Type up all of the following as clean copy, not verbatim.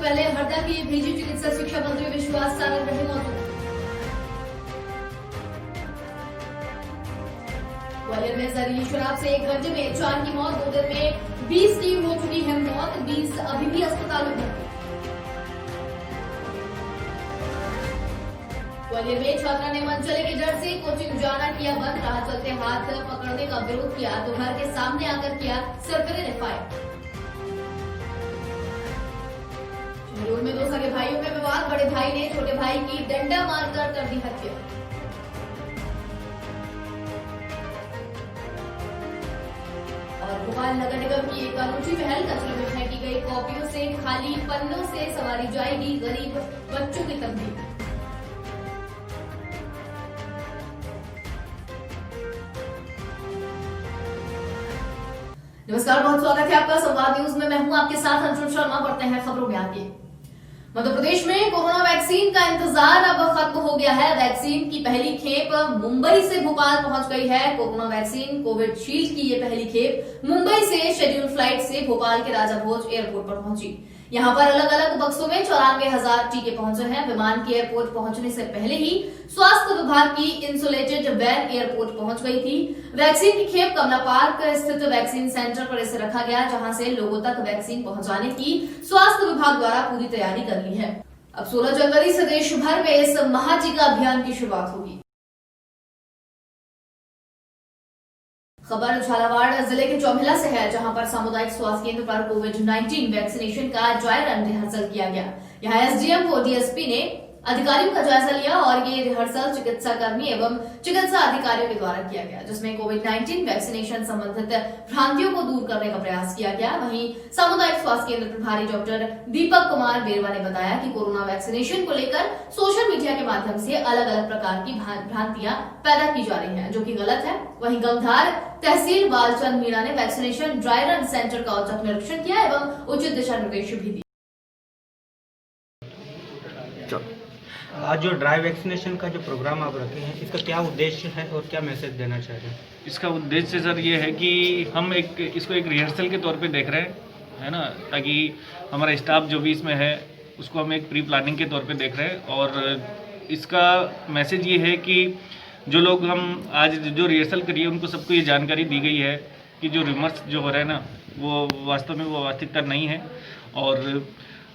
पहले हरदा की भेजी चिकित्सा शिक्षा मंत्री विश्वास सारंग रहे मौजूद। ग्वालियर में जहरीली शराब से 1 घंटे में 4 की मौत, 2 दिन में 20 की हो चुकी है मौत, 20 अभी भी अस्पताल में भर्ती। ग्वालियर में छात्रा ने मनचले के डर से कोचिंग जाना किया बंद, राह चलते हाथ पकड़ने का विरोध किया तो घर के सामने आकर किया सरकरे ने फायर। शहडोल में 2 सगे भाइयों में विवाद, बड़े भाई ने छोटे भाई की डंडा मारकर कर दी हत्या। और भोपाल नगर निगम की एक अनूठी पहल, कचरे में फेंकी गई कॉपियों से खाली पन्नों से सवारी जाएगी गरीब बच्चों की तकलीफ। नमस्कार, बहुत स्वागत है आपका संवाद न्यूज में। मैं हूं आपके साथ अंशुल शर्मा। बढ़ते हैं खबरों में आगे। मध्य प्रदेश में कोरोना वैक्सीन का इंतजार अब खत्म हो गया है। वैक्सीन की पहली खेप मुंबई से भोपाल पहुंच गई है। कोरोना वैक्सीन कोविशील्ड की ये पहली खेप मुंबई से शेड्यूल फ्लाइट से भोपाल के राजा भोज एयरपोर्ट पर पहुंची। यहां पर अलग अलग बक्सों में 94,000 टीके पहुंचे हैं। विमान के एयरपोर्ट पहुंचने से पहले ही स्वास्थ्य विभाग की इंसुलेटेड वैन एयरपोर्ट पहुंच गई थी। वैक्सीन की खेप कमला पार्क स्थित वैक्सीन सेंटर पर इसे रखा गया, जहां से लोगों तक वैक्सीन पहुंचाने की स्वास्थ्य विभाग द्वारा पूरी तैयारी कर ली है। अब 16 जनवरी से देश भर में इस महाटीका अभियान की शुरुआत होगी। खबर झालावाड़ जिले के चौमिला से है, जहां पर सामुदायिक स्वास्थ्य केंद्र पर कोविड-19 वैक्सीनेशन का ड्राई रन रिहर्सल किया गया। यहां एसडीएम व डीएसपी ने अधिकारियों का जायजा लिया और ये रिहर्सल चिकित्सा कर्मी एवं चिकित्सा अधिकारियों के द्वारा किया गया, जिसमें कोविड-19 वैक्सीनेशन संबंधित भ्रांतियों को दूर करने का प्रयास किया गया। वहीं सामुदायिक स्वास्थ्य केंद्र प्रभारी डॉक्टर दीपक कुमार बेरवा ने बताया कि कोरोना वैक्सीनेशन को लेकर सोशल मीडिया के माध्यम से अलग अलग प्रकार की भ्रांतियां पैदा की जा रही हैं, जो कि गलत है। वहीं गंगधार तहसील बालचंद मीणा ने वैक्सीनेशन ड्राई रन सेंटर का औचक निरीक्षण किया एवं उचित दिशा निर्देश भी दिए। आज जो ड्राई वैक्सीनेशन का जो प्रोग्राम आप रखे हैं, इसका क्या उद्देश्य है और क्या मैसेज देना चाह रहे हैं? इसका उद्देश्य सर ये है कि हम इसको एक रिहर्सल के तौर पे देख रहे हैं, है ना, ताकि हमारा स्टाफ जो भी इसमें है उसको हम एक प्री प्लानिंग के तौर पे देख रहे हैं। और इसका मैसेज ये है कि जो लोग हम आज जो रिहर्सल करिए उनको सबको ये जानकारी दी गई है कि जो रिमर्स जो हो रहा है ना, वो वास्तव में वो वास्तविकता नहीं है। और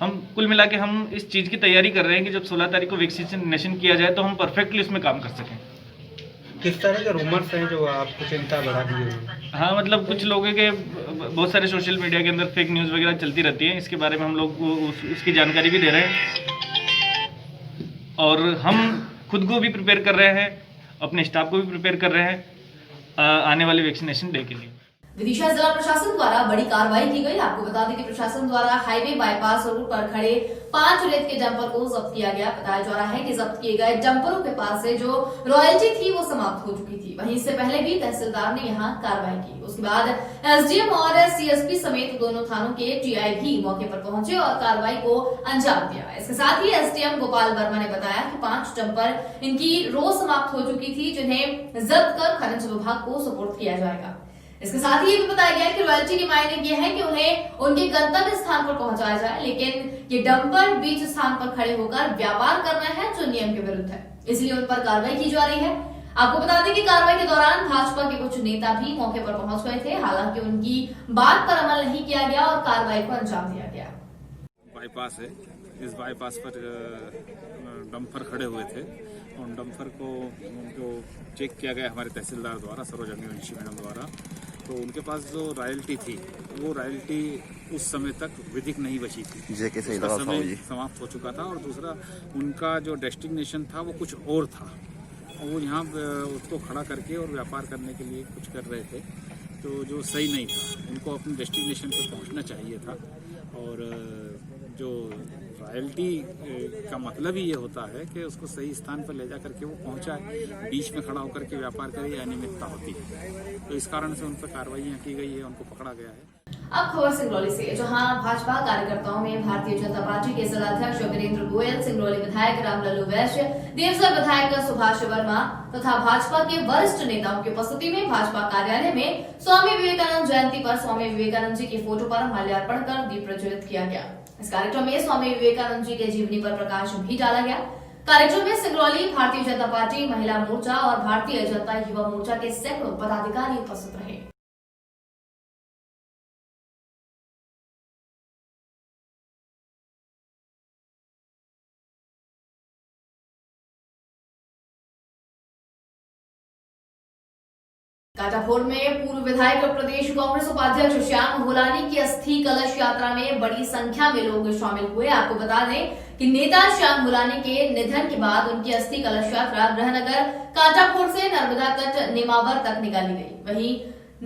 हम कुल मिला के हम इस चीज़ की तैयारी कर रहे हैं कि जब 16 तारीख को वैक्सीनेशन किया जाए तो हम परफेक्टली उसमें काम कर सकें। किस तरह के रूमर्स हैं जो आपको चिंता बढ़ा दिए हैं? हाँ, मतलब कुछ लोगों के बहुत सारे सोशल मीडिया के अंदर फेक न्यूज़ वगैरह चलती रहती है। इसके बारे में हम लोग उसकी जानकारी भी दे रहे हैं और हम खुद को भी प्रिपेयर कर रहे हैं, अपने स्टाफ को भी प्रिपेयर कर रहे हैं आने वाले वैक्सीनेशन डे के लिए। विदिशा जिला प्रशासन द्वारा बड़ी कार्रवाई की गई। आपको बता दें कि प्रशासन द्वारा हाईवे बाईपास रोड पर खड़े 5 रेत के डंपर को जब्त किया गया। बताया जा रहा है कि जब्त किए गए डंपरों के पास से जो रॉयल्टी थी वो समाप्त हो चुकी थी। वहीं इससे पहले भी तहसीलदार ने यहां कार्रवाई की। उसके बाद एसडीएम और सीएसपी समेत दोनों थानों के टीआई भी मौके पर पहुंचे और कार्रवाई को अंजाम दिया। इसके साथ ही एसडीएम गोपाल वर्मा ने बताया कि 5 डंपर इनकी रोज समाप्त हो चुकी थी, जिन्हें जब्त कर खनिज विभाग को सुपुर्द किया जाएगा। इसके साथ ही ये भी बताया गया कि रॉयल्टी के मायने ये है कि उन्हें उनके गंतव्य स्थान पर पहुंचाया जाए, लेकिन ये डंपर बीच स्थान पर खड़े होकर व्यापार कर रहे हैं, जो नियम के विरुद्ध है, इसलिए उन पर कार्रवाई की जा रही है। आपको बता दें कि कार्रवाई के दौरान भाजपा के कुछ नेता भी मौके पर पहुंच गए थे, हालांकि उनकी बात पर अमल नहीं किया गया और कार्रवाई को अंजाम दिया गया। बाईपास है, इस बाईपास पर डंपर खड़े हुए थे और डंपर को जो चेक किया गया हमारे तहसीलदार द्वारा, सरोजनी वंशी मैडम द्वारा, तो उनके पास जो रॉयल्टी थी वो रॉयल्टी उस समय तक विधिक नहीं बची थी, उसका समय समाप्त हो चुका था। और दूसरा उनका जो डेस्टिनेशन था वो कुछ और था, वो यहाँ उसको खड़ा करके और व्यापार करने के लिए कुछ कर रहे थे, तो जो सही नहीं था। उनको अपने डेस्टिनेशन पर पहुँचना चाहिए था। और जो रॉयल्टी का मतलब ही ये होता है कि उसको सही स्थान पर ले जा करके वो पहुंचाए, बीच में खड़ा होकर के व्यापार करे, अनियमितता होती है। तो इस कारण से उन पर कार्रवाई की गई है, उनको पकड़ा गया है। अब खबर सिंगरौली से, जहां भाजपा कार्यकर्ताओं में भारतीय जनता पार्टी के जिलाध्यक्ष वीरेंद्र गोयल, सिंगरौली विधायक रामलल्लू वैश्य, देवसर विधायक सुभाष वर्मा तथा भाजपा के वरिष्ठ नेताओं की उपस्थिति में भाजपा कार्यालय में स्वामी विवेकानंद जयंती पर स्वामी विवेकानंद जी की फोटो पर माल्यार्पण कर दीप प्रज्वलित किया गया। इस कार्यक्रम में स्वामी विवेकानंद जी के जीवनी पर प्रकाश भी डाला गया। कार्यक्रम में सिंगरौली भारतीय जनता पार्टी महिला मोर्चा और भारतीय जनता युवा मोर्चा के सैकड़ों पदाधिकारी उपस्थित रहे। काटाफोड़ में पूर्व विधायक और प्रदेश कांग्रेस उपाध्यक्ष श्याम होलानी की अस्थि कलश यात्रा में बड़ी संख्या में लोग शामिल हुए। आपको बता दें कि नेता श्याम होलानी के निधन के बाद उनकी अस्थि कलश यात्रा गृहनगर काटाफोड़ से नर्मदा तट नेमावर तक निकाली गई। वहीं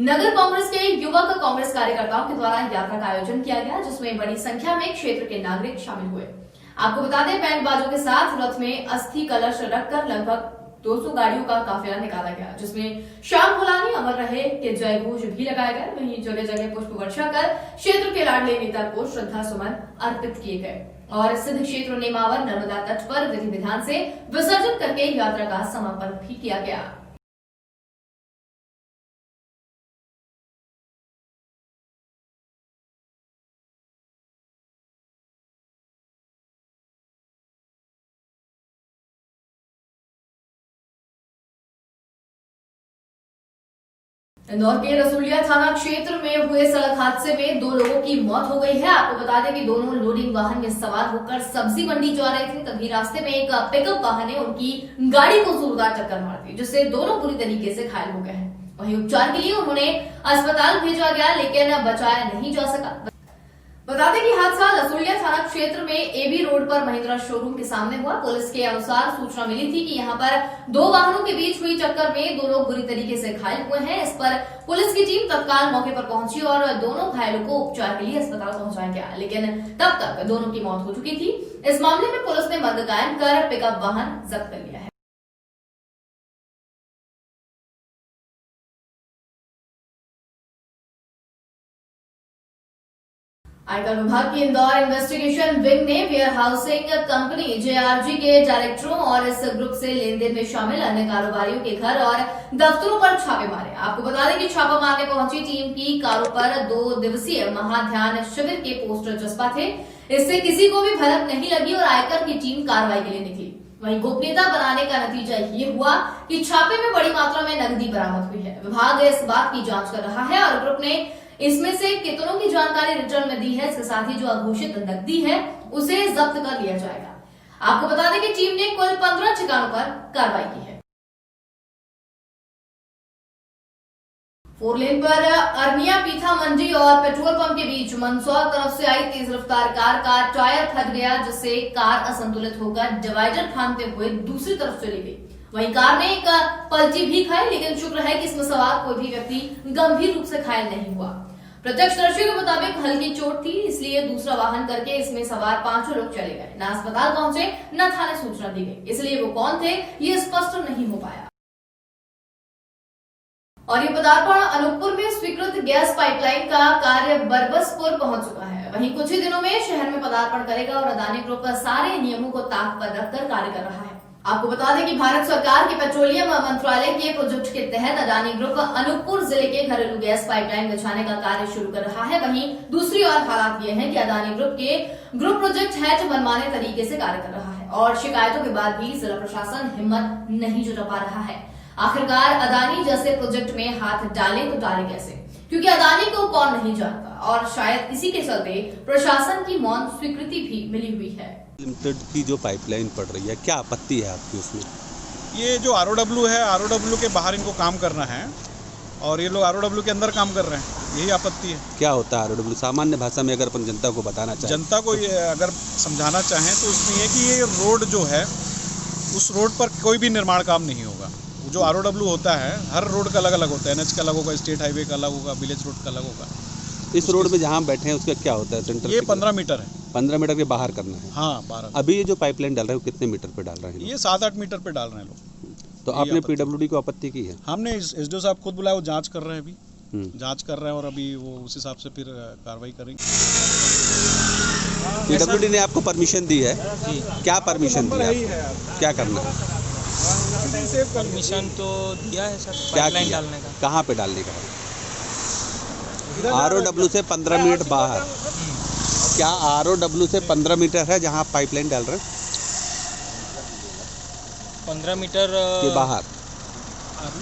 नगर कांग्रेस के युवक कांग्रेस कार्यकर्ताओं के द्वारा यात्रा का आयोजन किया गया, जिसमें बड़ी संख्या में क्षेत्र के नागरिक शामिल हुए। आपको बता दें, बैंड बाजों के साथ रथ में अस्थि कलश रखकर लगभग 200 गाड़ियों का काफिला निकाला गया, जिसमें श्याम होलानी अमर रहे के जय घोष भी लगाए गए। वहीं जगह जगह पुष्प वर्षा कर क्षेत्र के लाडले नेता को श्रद्धा सुमन अर्पित किए गए और सिद्ध क्षेत्र नेमावर नर्मदा तट पर विधि विधान से विसर्जन करके यात्रा का समापन भी किया गया। इंदौर के रसूलिया थाना क्षेत्र में हुए सड़क हादसे में 2 लोगों की मौत हो गई है। आपको बता दें कि दोनों लोडिंग वाहन में सवार होकर सब्जी मंडी जा रहे थे, तभी रास्ते में एक पिकअप वाहन ने उनकी गाड़ी को जोरदार टक्कर मार दी, जिससे दोनों बुरी तरीके से घायल हो गए हैं। वहीं उपचार के लिए उन्होंने अस्पताल भेजा गया, लेकिन बचाया नहीं जा सका। बता दें कि हादसा रसूलिया थाना क्षेत्र में एबी रोड पर महिंद्रा शोरूम के सामने हुआ। पुलिस के अनुसार सूचना मिली थी कि यहां पर 2 वाहनों के बीच हुई टक्कर में 2 लोग बुरी तरीके से घायल हुए हैं। इस पर पुलिस की टीम तत्काल मौके पर पहुंची और दोनों घायलों को उपचार के लिए अस्पताल पहुंचाया गया, लेकिन तब तक दोनों की मौत हो चुकी थी। इस मामले में पुलिस ने मर्ग कायम कर पिकअप वाहन जब्त कर लिया है। आयकर विभाग की इंदौर इन्वेस्टिगेशन विंग ने वेयर हाउसिंग कंपनी जेआरजी के डायरेक्टरों और इस ग्रुप से लेन देन में शामिल अन्य कारोबारियों के घर और दफ्तरों पर छापे मारे। आपको बता दें कि छापा मारने पहुंची टीम की कारों पर 2 दिवसीय महाध्यान शिविर के पोस्टर चस्पा थे। इससे किसी को भी भनक नहीं लगी और आयकर की टीम कार्रवाई के लिए निकली। वहीं गोपनीयता बनाने का नतीजा ये हुआ कि छापे में बड़ी मात्रा में नकदी बरामद हुई है। विभाग इस बात की जांच कर रहा है और ग्रुप ने इसमें से कितनों की जानकारी रिटर्न में दी है। इसके साथ ही जो अघोषित नकदी है उसे जब्त कर लिया जाएगा। आपको बता दें कि टीम ने कुल 15 ठिकानों पर कार्रवाई की है। 4 लेन पर अरनिया पीथा मंडी और पेट्रोल पंप के बीच मंदसौर तरफ से आई तेज रफ्तार कार का टायर फट गया, जिससे कार असंतुलित होकर डिवाइडर फांदते हुए दूसरी तरफ चली गई। वहीं कार ने एक पलटी भी खाई, लेकिन शुक्र है कि इसमें सवार कोई भी व्यक्ति गंभीर रूप से घायल नहीं हुआ। प्रत्यक्षदर्शियों के मुताबिक हल्की चोट थी, इसलिए दूसरा वाहन करके इसमें सवार 5 लोग चले गए। न अस्पताल पहुंचे न थाने सूचना दी गई, इसलिए वो कौन थे ये स्पष्ट नहीं हो पाया। और ये पदार्पण अनूपपुर में स्वीकृत गैस पाइपलाइन का कार्य बरबसपुर पहुंच चुका है। वहीं कुछ ही दिनों में शहर में पदार्पण करेगा और अदानी ग्रुप सारे नियमों को ताक पर रखकर कार्य कर रहा है। आपको बता दें कि भारत सरकार के पेट्रोलियम मंत्रालय के प्रोजेक्ट के तहत अदानी ग्रुप अनूपपुर जिले के घरेलू गैस पाइपलाइन बिछाने का कार्य शुरू कर रहा है। वहीं दूसरी ओर हालात ये हैं कि अदानी ग्रुप के ग्रुप प्रोजेक्ट हेड मनमाने तरीके से कार्य कर रहा है और शिकायतों के बाद भी जिला प्रशासन हिम्मत नहीं जुटा पा रहा है। आखिरकार अदानी जैसे प्रोजेक्ट में हाथ डाले तो डाले कैसे, क्योंकि अदानी को कौन नहीं जानता और शायद इसी के चलते प्रशासन की मौन स्वीकृति भी मिली हुई है। लिमिटेड की जो पाइपलाइन पड़ रही है, क्या आपत्ति है आपकी उसमें? ये जो ROW है, ROW के बाहर इनको काम करना है और ये लोग ROW के अंदर काम कर रहे हैं, यही आपत्ति है। क्या होता है ROW? सामान्य भाषा में अगर अपन जनता को बताना चाहें, जनता को ये अगर समझाना चाहें तो उसमें ये कि ये रोड जो है उस रोड पर कोई भी निर्माण काम नहीं होगा। जो ROW होता है हर रोड का अलग अलग होता है, NH का अलग होगा, स्टेट हाईवे का अलग होगा, विलेज रोड का अलग होगा। इस रोड में जहाँ बैठे हैं उसका क्या होता है? सेंटर ये 15 मीटर है। 15 मीटर के बाहर करना है? हाँ 12। अभी ये जो पाइपलाइन डाल रहे हैं वो कितने मीटर पे डाल रहे हैं? ये 7-8 मीटर पे डाल रहे हैं लोग। तो आपने PWD को आपत्ति की है? हमने SDO साहब खुद बुलाया, वो जांच कर रहे हैं अभी। जांच कर रहे हैं और अभी वो उस हिसाब से फिर कार्रवाई करेंगे। पीडब्ल्यूडी ने आपको परमिशन दी है, क्या परमिशन दी है? क्या करना है? परमिशन तो दिया है सर, क्या पाइपलाइन किया? डालने का। कहाँ पे डालने का? ROW से 15 मीटर बाहर। क्या ROW से 15 मीटर है जहाँ आप पाइपलाइन डाल रहे हैं 15 मीटर के बाहर?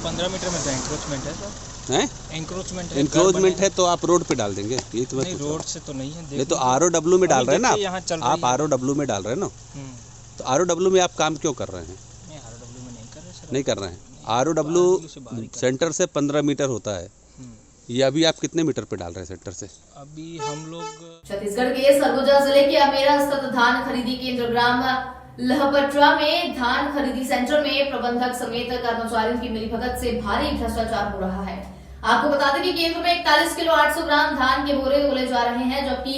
15 मीटर में तो एंक्रोचमेंट है सर, हैं? एंक्रोचमेंट है। इंक्रोचमेंट है तो आप रोड पे डाल देंगे? ये तो मैं नहीं, पूछ रहा हूँ। रोड से तो नहीं है। नहीं तो ROW में डाल रहे हैं ना यहाँ चल आप? आप ROW में डाल रहे हैं ना, हम्म, तो ROW में आप काम क्यों कर रहे हैं? नहीं ROW में नहीं कर रहे सर। नहीं कर रहे हैं। ROW से बाहर ही कर सेंटर से 15 मीटर होता है। हम्म, ये अभी आप कितने मीटर पे डाल रहे हैं सेंटर से? अभी हम लोग छत्तीसगढ़ के सरगुजा जिले के अमेरा स्थित धान खरीदी केंद्र ग्राम लहपटरा में धान खरीदी सेंटर में प्रबंधक समेत कर्मचारियों की मिलीभगत से भारी भ्रष्टाचार हो रहा है। आपको बता दें कि केंद्र में 41 किलो 800 ग्राम धान के बोरे तोले जा रहे हैं, जबकि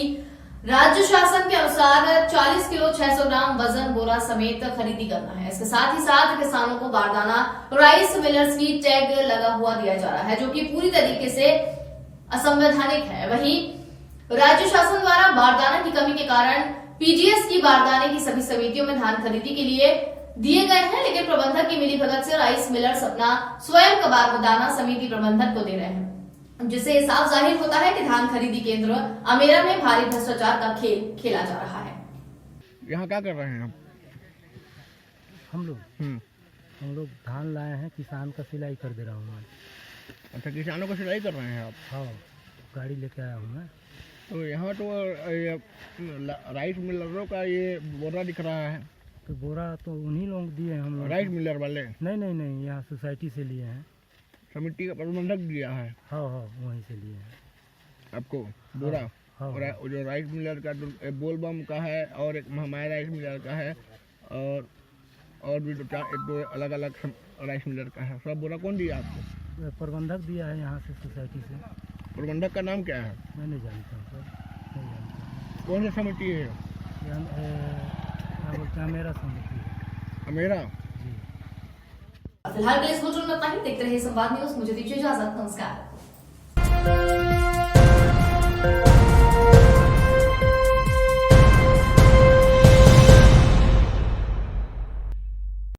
राज्य शासन के अनुसार 40 किलो 600 ग्राम वजन बोरा समेत खरीदी करना है। इसके साथ ही साथ किसानों को बारदाना राइस मिलर्स की टैग लगा हुआ दिया जा रहा है, जो कि पूरी तरीके से असंवैधानिक है। वहीं राज्य शासन द्वारा बारदाना की कमी के कारण पीजीएस की बारदाने की सभी समितियों में धान खरीदी के लिए दिए गए हैं, लेकिन प्रबंधक की मिलीभगत से राइस मिलर्स अपना स्वयं का बारदाना समिति प्रबंधक को दे रहे हैं, जिससे साफ जाहिर होता है कि धान खरीदी केंद्र अमेरा में भारी भ्रष्टाचार का खेल खेला जा रहा है। यहाँ क्या कर रहे हैं आप? हम लोग धान लाए हैं, किसान का सिलाई कर दे रहा हूँ मैं। अच्छा, किसानों को सिलाई कर रहे हैं आप? हाँ, गाड़ी लेके आया हूँ मैं। तो यहाँ तो राइस मिलरों का ये बोरा दिख रहा है। तो बोरा तो उन्हीं लोग दिए हैं हम लोग। राइस मिलर वाले? नहीं, यहाँ सोसाइटी से लिए हैं। समिति का प्रबंधक दिया है हाँ, वहीं से लिए हैं आपको बोरा? हाँ। और जो राइस मिलर का बोलबम का है और एक हमारे राइस मिलर का है और भी दो अलग अलग राइस मिलर का है। सब बोरा कौन दिया आपको? प्रबंधक दिया है यहाँ से, सोसाइटी से। प्रबंधक का नाम क्या है? मैं नहीं जानता हूँ सर, नहीं जानता। कौन सी समिति है? क्या बोलते हैं, अमेरा समिति है। अमेरा? फिलहाल के लिए इस बुलेटिन में इतना ही। देखते रहिए संवाद न्यूज। मुझे दीजिए इजाजत। नमस्कार।